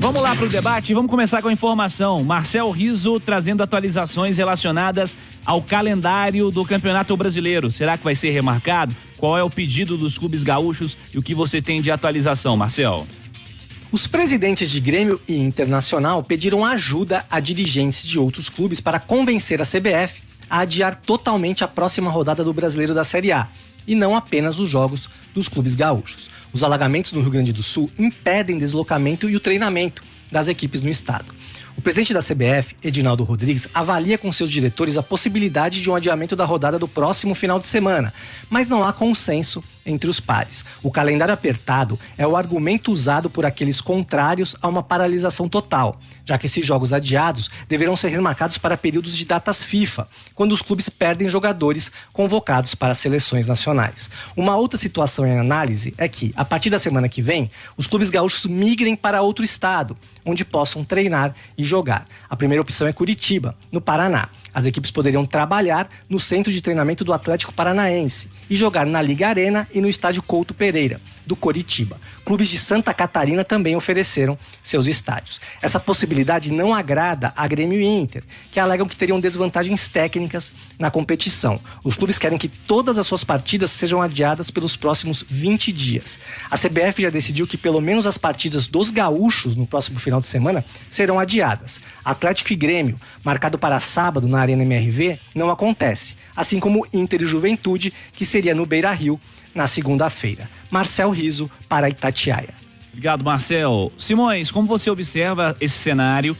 Vamos lá para o debate, vamos começar com a informação. Marcel Rizzo trazendo atualizações relacionadas ao calendário do Campeonato Brasileiro. Será que vai ser remarcado? Qual é o pedido dos clubes gaúchos e o que você tem de atualização, Marcel? Os presidentes de Grêmio e Internacional pediram ajuda a dirigentes de outros clubes para convencer a CBF a adiar totalmente a próxima rodada do Brasileiro da Série A, e não apenas os jogos dos clubes gaúchos. Os alagamentos no Rio Grande do Sul impedem deslocamento e o treinamento das equipes no estado. O presidente da CBF, Edinaldo Rodrigues, avalia com seus diretores a possibilidade de um adiamento da rodada do próximo final de semana, mas não há consenso entre os pares. O calendário apertado é o argumento usado por aqueles contrários a uma paralisação total, já que esses jogos adiados deverão ser remarcados para períodos de datas FIFA, quando os clubes perdem jogadores convocados para as seleções nacionais. Uma outra situação em análise é que, a partir da semana que vem, os clubes gaúchos migrem para outro estado, onde possam treinar e jogar. A primeira opção é Curitiba, no Paraná. As equipes poderiam trabalhar no centro de treinamento do Atlético Paranaense e jogar na Liga Arena e no estádio Couto Pereira, do Coritiba. Clubes de Santa Catarina também ofereceram seus estádios. Essa possibilidade não agrada a Grêmio e Inter, que alegam que teriam desvantagens técnicas na competição. Os clubes querem que todas as suas partidas sejam adiadas pelos próximos 20 dias. A CBF já decidiu que pelo menos as partidas dos gaúchos no próximo final de semana serão adiadas. Atlético e Grêmio, marcado para sábado na Arena MRV, não acontece, assim como Inter e Juventude, que seria no Beira-Rio na segunda-feira. Marcel Rizzo para Itatiaia. Obrigado, Marcel. Simões, como você observa esse cenário?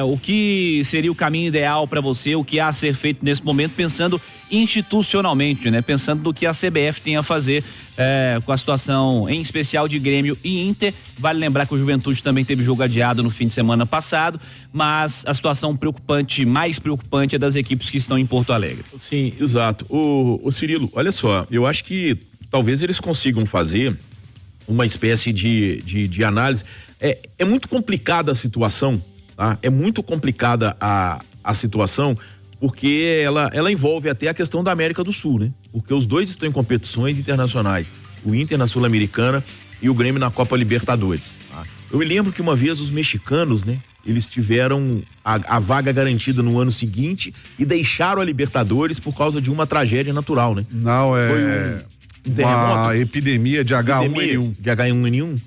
O que seria o caminho ideal para você, o que há a ser feito nesse momento, pensando institucionalmente, né? Pensando no que a CBF tem a fazer com a situação, em especial de Grêmio e Inter. Vale lembrar que o Juventude também teve jogo adiado no fim de semana passado, mas a situação preocupante, mais preocupante, é das equipes que estão em Porto Alegre. Sim, exato. O Cirilo, olha só, eu acho que talvez eles consigam fazer uma espécie de análise. É muito complicada a situação, tá? É muito complicada a situação, porque ela envolve até a questão da América do Sul, né? Porque os dois estão em competições internacionais, o Inter na Sul-Americana e o Grêmio na Copa Libertadores, tá? Eu me lembro que uma vez os mexicanos, né? Eles tiveram a vaga garantida no ano seguinte e deixaram a Libertadores por causa de uma tragédia natural, né? Não, Uma epidemia de H1N1. De H1N1?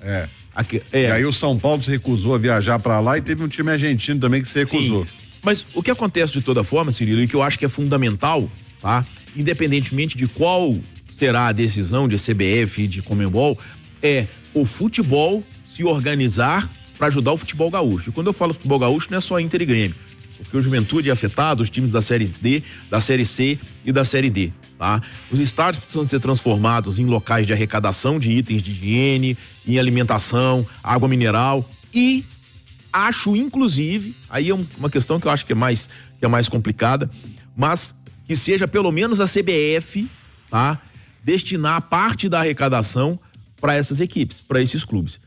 E aí o São Paulo se recusou a viajar para lá e teve um time argentino também que se recusou. Sim. Mas o que acontece de toda forma, Cirilo, e que eu acho que é fundamental, tá? Independentemente de qual será a decisão de CBF e de Conmebol, é o futebol se organizar para ajudar o futebol gaúcho. E quando eu falo futebol gaúcho, não é só Inter e Grêmio, porque o Juventude é afetado, os times da Série D, da Série C e da Série D, tá? Os estádios precisam ser transformados em locais de arrecadação de itens de higiene, em alimentação, água mineral, e acho, inclusive, aí é uma questão que eu acho que é mais complicada, mas que seja pelo menos a CBF, tá? Destinar parte da arrecadação para essas equipes, para esses clubes.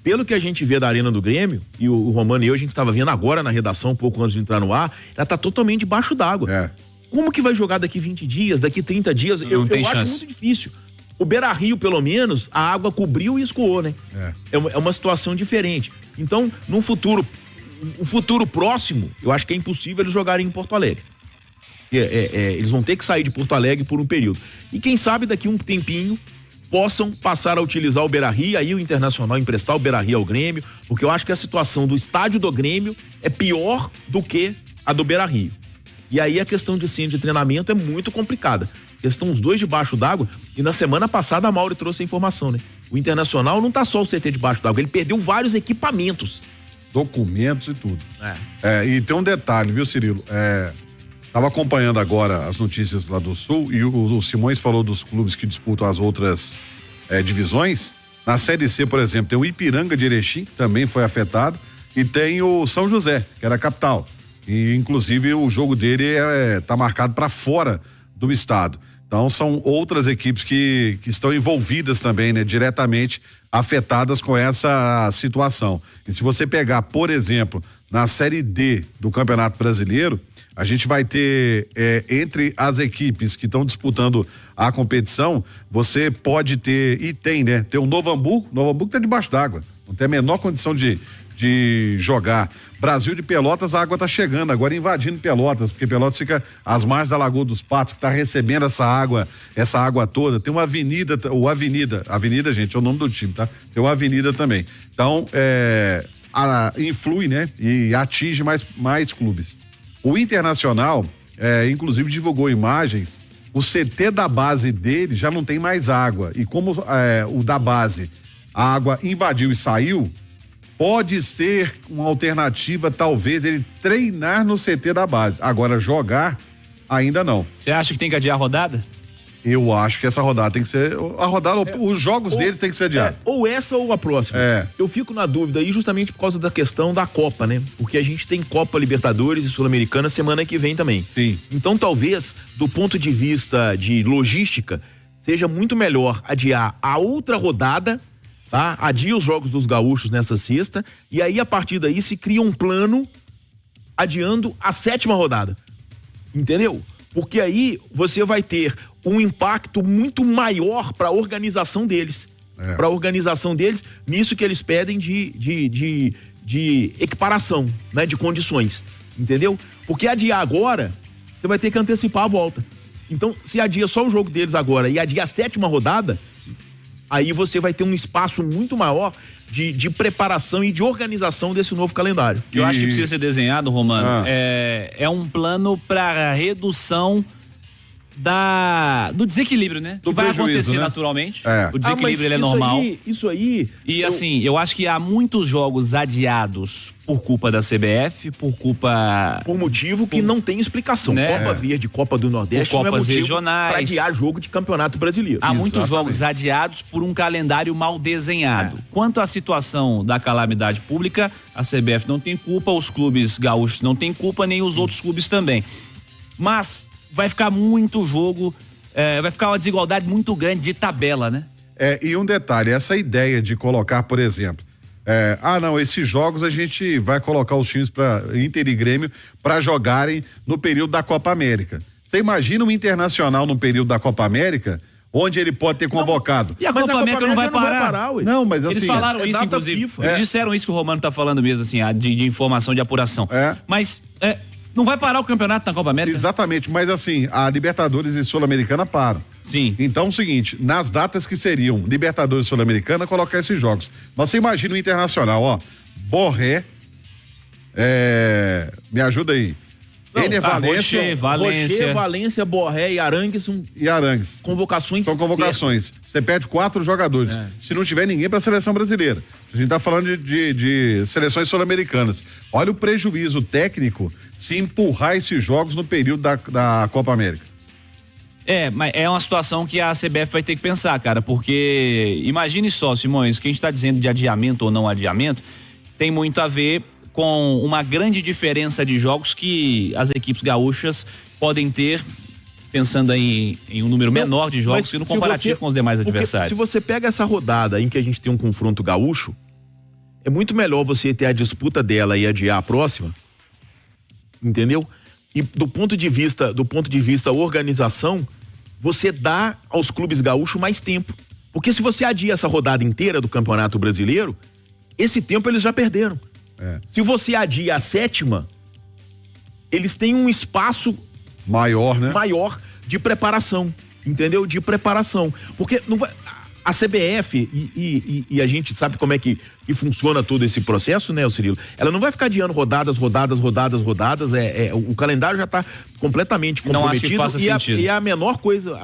Pelo que a gente vê da Arena do Grêmio, e o Romano e eu, a gente estava vendo agora na redação, um pouco antes de entrar no ar, ela tá totalmente debaixo d'água. Como que vai jogar daqui 20 dias, daqui 30 dias? Eu acho muito difícil. O Beira-Rio, pelo menos, a água cobriu e escoou, né? É uma situação diferente. Então, no futuro próximo, eu acho que é impossível eles jogarem em Porto Alegre. Eles vão ter que sair de Porto Alegre por um período. E quem sabe daqui um tempinho possam passar a utilizar o Beira-Rio, aí o Internacional emprestar o Beira-Rio ao Grêmio, porque eu acho que a situação do estádio do Grêmio é pior do que a do Beira-Rio. E aí a questão de centro de treinamento é muito complicada. Estão os dois debaixo d'água, e na semana passada a Mauri trouxe a informação, né? O Internacional não tá só o CT debaixo d'água, ele perdeu vários equipamentos. Documentos e tudo. E tem um detalhe, viu, Cirilo? Tava acompanhando agora as notícias lá do Sul e o Simões falou dos clubes que disputam as outras divisões. Na Série C, por exemplo, tem o Ipiranga de Erechim, que também foi afetado, e tem o São José, que era a capital. E, inclusive, o jogo dele tá marcado para fora do estado. Então, são outras equipes que estão envolvidas também, né? Diretamente afetadas com essa situação. E se você pegar, por exemplo, na Série D do Campeonato Brasileiro, a gente vai ter, entre as equipes que estão disputando a competição, você pode ter, e tem, né? Tem o Novo Hamburgo tá debaixo d'água, não tem a menor condição de de jogar. Brasil de Pelotas, a água tá chegando, agora invadindo Pelotas, porque Pelotas fica às margens da Lagoa dos Patos, que tá recebendo essa água toda. Tem uma avenida, avenida, gente, é o nome do time, tá? Tem uma avenida também. Então, influi, né? E atinge mais clubes. O Internacional, inclusive divulgou imagens, o CT da base dele já não tem mais água, e como o da base, a água invadiu e saiu, pode ser uma alternativa, talvez, ele treinar no CT da base. Agora, jogar, ainda não. Você acha que tem que adiar a rodada? Eu acho que essa rodada tem que ser. Os jogos deles tem que ser adiados. Ou essa ou a próxima. Eu fico na dúvida aí justamente por causa da questão da Copa, né? Porque a gente tem Copa Libertadores e Sul-Americana semana que vem também. Sim. Então, talvez, do ponto de vista de logística, seja muito melhor adiar a outra rodada. Tá? Adia os jogos dos gaúchos nessa sexta e aí a partir daí se cria um plano adiando a 7ª rodada, entendeu? Porque aí você vai ter um impacto muito maior para a organização deles, nisso que eles pedem de equiparação, né? De condições, entendeu? Porque adiar agora, você vai ter que antecipar a volta. Então, se adia só o jogo deles agora e adia a 7ª rodada, aí você vai ter um espaço muito maior de preparação e de organização desse novo calendário. Eu acho que precisa ser desenhado, Romano. É um plano para redução do desequilíbrio, né? Do que vai prejuízo, acontecer, né? naturalmente. O desequilíbrio ele é isso normal. Isso aí. E assim, eu acho que há muitos jogos adiados por culpa da CBF, por motivo que não tem explicação. Né? Copa Verde, Copa do Nordeste, Por não é Copas motivo regionais. para adiar jogo de Campeonato Brasileiro. Há muitos jogos adiados por um calendário mal desenhado. Quanto à situação da calamidade pública, a CBF não tem culpa, os clubes gaúchos não têm culpa, nem os outros clubes também. Mas vai ficar muito jogo, vai ficar uma desigualdade muito grande de tabela, né? E um detalhe, essa ideia de colocar, por exemplo, esses jogos a gente vai colocar os times para Inter e Grêmio para jogarem no período da Copa América. Você imagina um Internacional no período da Copa América, onde ele pode ter convocado. E a Copa América não vai parar. Não, mas assim... Eles falaram isso, inclusive. FIFA. Eles disseram isso que o Romano tá falando mesmo, assim, de informação, de apuração. Mas não vai parar o campeonato na Copa América? Exatamente, mas assim, a Libertadores e Sul-Americana param. Sim. Então é o seguinte, nas datas que seriam Libertadores e Sul-Americana, colocar esses jogos. Mas você imagina o Internacional, Borré, me ajuda aí. Rocher, Valência, Borré e Arangues Arangues. Convocações. São convocações. Certas. Você perde 4 jogadores. Se não tiver ninguém para a seleção brasileira. A gente tá falando de seleções sul-americanas. Olha o prejuízo técnico se empurrar esses jogos no período da Copa América. Mas é uma situação que a CBF vai ter que pensar, cara, porque imagine só, Simões, que a gente tá dizendo de adiamento ou não adiamento, tem muito a ver com uma grande diferença de jogos que as equipes gaúchas podem ter, pensando aí em um número menor de jogos que no comparativo com os demais adversários. Se você pega essa rodada em que a gente tem um confronto gaúcho, é muito melhor você ter a disputa dela e adiar a próxima, entendeu? E do ponto de vista organização, você dá aos clubes gaúchos mais tempo. Porque se você adia essa rodada inteira do Campeonato Brasileiro, esse tempo eles já perderam. Se você adia a 7ª, eles têm um espaço maior, né? Maior de preparação, entendeu? De preparação. Porque não vai, a CBF e a gente sabe como é que funciona todo esse processo, né, Cirilo? Ela não vai ficar adiando rodadas. O calendário já está completamente comprometido. Não acho que faça sentido. E a menor coisa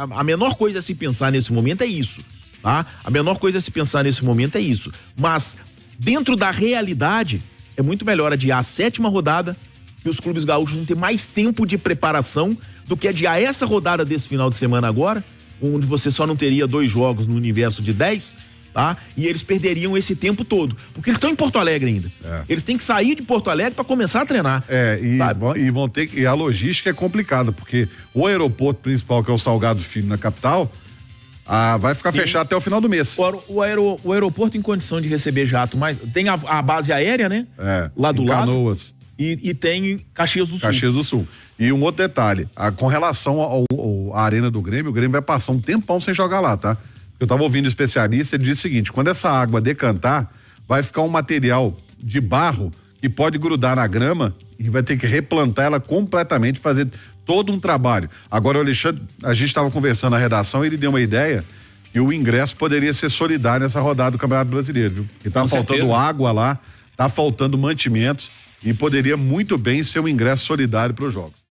a se pensar nesse momento é isso, tá? A menor coisa a se pensar nesse momento é isso. Mas dentro da realidade, é muito melhor adiar a 7ª rodada e os clubes gaúchos vão ter mais tempo de preparação do que adiar essa rodada desse final de semana agora, onde você só não teria 2 jogos no universo de 10, tá? E eles perderiam esse tempo todo, porque eles estão em Porto Alegre ainda. Eles têm que sair de Porto Alegre para começar a treinar. E vão ter que... E a logística é complicada, porque o aeroporto principal, que é o Salgado Filho, na capital, vai ficar fechado até o final do mês. O aeroporto em condição de receber jato, mas tem a base aérea, né? Lá do lado. Canoas. E tem Caxias do Sul. Caxias do Sul. E um outro detalhe, com relação à arena do Grêmio, o Grêmio vai passar um tempão sem jogar lá, tá? Eu tava ouvindo especialista, ele disse o seguinte, quando essa água decantar, vai ficar um material de barro que pode grudar na grama e vai ter que replantar ela completamente, fazer todo um trabalho. Agora, o Alexandre, a gente estava conversando na redação, ele deu uma ideia e o ingresso poderia ser solidário nessa rodada do Campeonato Brasileiro, viu? Porque tá faltando água lá, tá faltando mantimentos e poderia muito bem ser um ingresso solidário para os jogos.